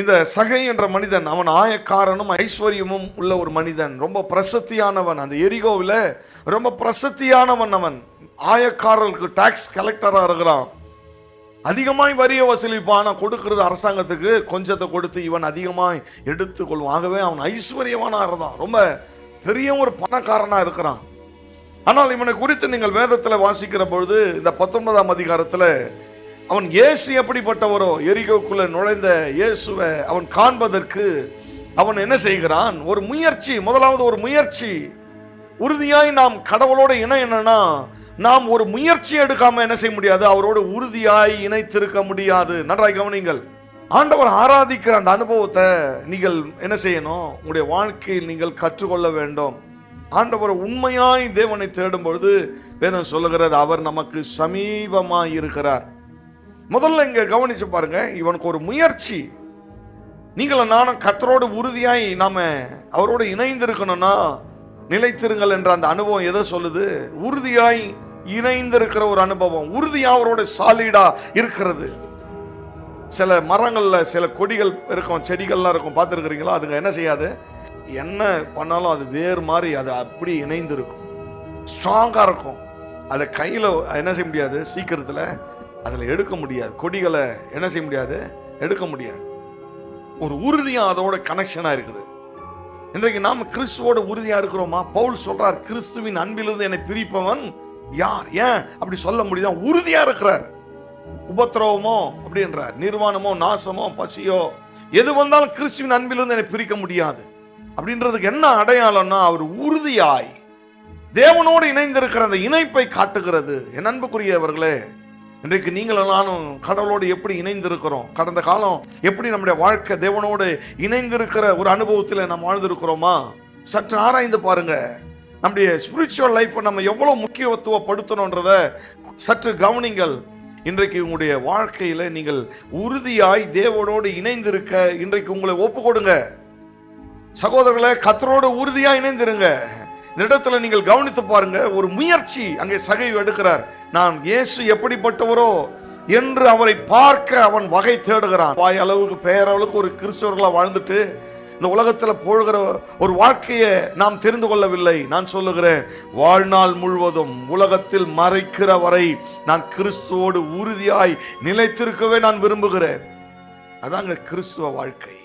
இந்த சகை என்ற மனிதன் அவன் ஆயக்காரனும் ஐஸ்வர்யமும் உள்ள ஒரு மனிதன், ரொம்ப பிரசித்தியானவன். அந்த எரிகோவில் ரொம்ப பிரசித்தியானவன். அவன் ஆயக்காரர்களுக்கு டாக்ஸ் கலெக்டராக இருக்கிறான். அதிகமாய் வரிய வசூலிப்பான, கொடுக்கிறது அரசாங்கத்துக்கு கொஞ்சத்தை கொடுத்து இவன் அதிகமாய் எடுத்துக்கொள்வான். ஆகவே அவன் ஐஸ்வர்யமான தான், ரொம்ப பெரிய ஒரு பணக்காரனா இருக்கிறான். ஆனால் இவனை குறித்து நீங்கள் வேதத்தில் வாசிக்கிற பொழுது இந்த 19ஆம் அதிகாரத்தில் அவன் இயேசு எப்படிப்பட்டவரோ, எரிகோக்குள்ள நுழைந்த இயேசுவை அவன் காண்பதற்கு அவன் என்ன செய்கிறான்? ஒரு முயற்சி. முதலாவது ஒரு முயற்சி. உறுதியாய் நாம் கடவுளோட இணையணும்னா நாம் ஒரு முயற்சி எடுக்காம என்ன செய்ய முடியாது? அவரோடு உறுதியாய் இணைத்திருக்க முடியாது. நன்றாய் கவனிங்கள். ஆண்டவர் ஆராதிக்கிற அந்த அனுபவத்தை நீங்கள் என்ன செய்யணும்? உங்களுடைய வாழ்க்கையில் நீங்கள் கற்றுக்கொள்ள வேண்டும். ஆண்டவர் உண்மையாய் தேவனை தேடும் பொழுது வேதம் சொல்லுகிறது, அவர் நமக்கு சமீபமாய் இருக்கிறார். முதல்ல இங்க கவனிச்சு பாருங்க, இவனுக்கு ஒரு முயற்சி. நீங்களும் நானும் கர்த்தரோடு உறுதியாய் நாம அவரோடு இணைந்திருக்கணும்னா நிலைத்திருங்கள் என்ற அந்த அனுபவம் எதை சொல்லுது? உறுதியாய் இணைந்திருக்கிற ஒரு அனுபவம், உறுதியா அவரோட சாலிடா இருக்கிறது. சில மரங்கள்ல சில கொடிகள் இருக்கும், செடிகள்லாம் இருக்கும், பார்த்துருக்கிறீங்களா? அதுங்க என்ன செய்யாது, என்ன பண்ணாலும் அது வேறு மாதிரி அது அப்படி இணைந்து இருக்கும், ஸ்ட்ராங்கா இருக்கும். அதை கையில என்ன செய்ய முடியாது, சீக்கிரத்துல அதில் எடுக்க முடியாது. கொடிகளை என்ன செய்ய முடியாது, எடுக்க முடியாது. ஒரு உறுதியா அதோட கனெக்ஷனா இருக்குது. இன்றைக்கு நாம் கிறிஸ்துவோட உறுதியா இருக்கிறோமா? பவுல் சொல்றார், கிறிஸ்துவின் அன்பிலிருந்து என்னை பிரிப்பவன் யார்? ஏன் அப்படி சொல்ல முடியுது? உறுதியா இருக்கிறார். உபத்திரவமோ அப்படின்றார், நிர்வாணமோ நாசமோ பசியோ எது வந்தாலும் கிறிஸ்துவின் அன்பிலிருந்து என்னை பிரிக்க முடியாது அப்படின்றதுக்கு என்ன அடையாளம்னா, அவர் உறுதியாய் தேவனோடு இணைந்திருக்கிற அந்த இணைப்பை காட்டுகிறது. என் அன்புக்குரியவர்களே, இன்றைக்கு நீங்களும் நானும் கடவுளோடு எப்படி இணைந்திருக்கிறோம்? கடந்த காலம் எப்படி நம்முடைய வாழ்க்கை தேவனோடு இணைந்திருக்கிற ஒரு அனுபவத்தில் நாம் வாழ்ந்திருக்கிறோமா? சற்று ஆராய்ந்து பாருங்க. நம்முடைய ஸ்பிரிச்சுவல் லைஃப்பை நம்ம எவ்வளவு முக்கியத்துவப்படுத்தணுன்றத சற்று கவனிங்கள். இன்றைக்கு உங்களுடைய வாழ்க்கையில நீங்கள் உறுதியாய் தேவனோடு இணைந்திருக்க இன்றைக்கு உங்களை ஒப்பு கொடுங்க. சகோதரர்களே, கர்த்தரோடு உறுதியாய் இணைந்திருங்க. இந்த இடத்துல நீங்கள் கவனித்து பாருங்க, ஒரு முயற்சி அங்கே சகை எடுக்கிறார். நான் இயேசு எப்படிப்பட்டவரோ என்று அவரை பார்க்க அவன் வகை தேடுகிறான். வாய் அளவுக்கு பெயரளவுக்கு ஒரு கிறிஸ்தவர்களா வாழ்ந்துட்டு இந்த உலகத்தில் போகிற ஒரு வாழ்க்கையை நாம் தெரிந்து கொள்ளவில்லை. நான் சொல்லுகிறேன், வாழ்நாள் முழுவதும் உலகத்தில் மறைக்கிற வரை நான் கிறிஸ்துவோடு உறுதியாய் நிலைத்திருக்கவே நான் விரும்புகிறேன். அதாங்க கிறிஸ்துவ வாழ்க்கை.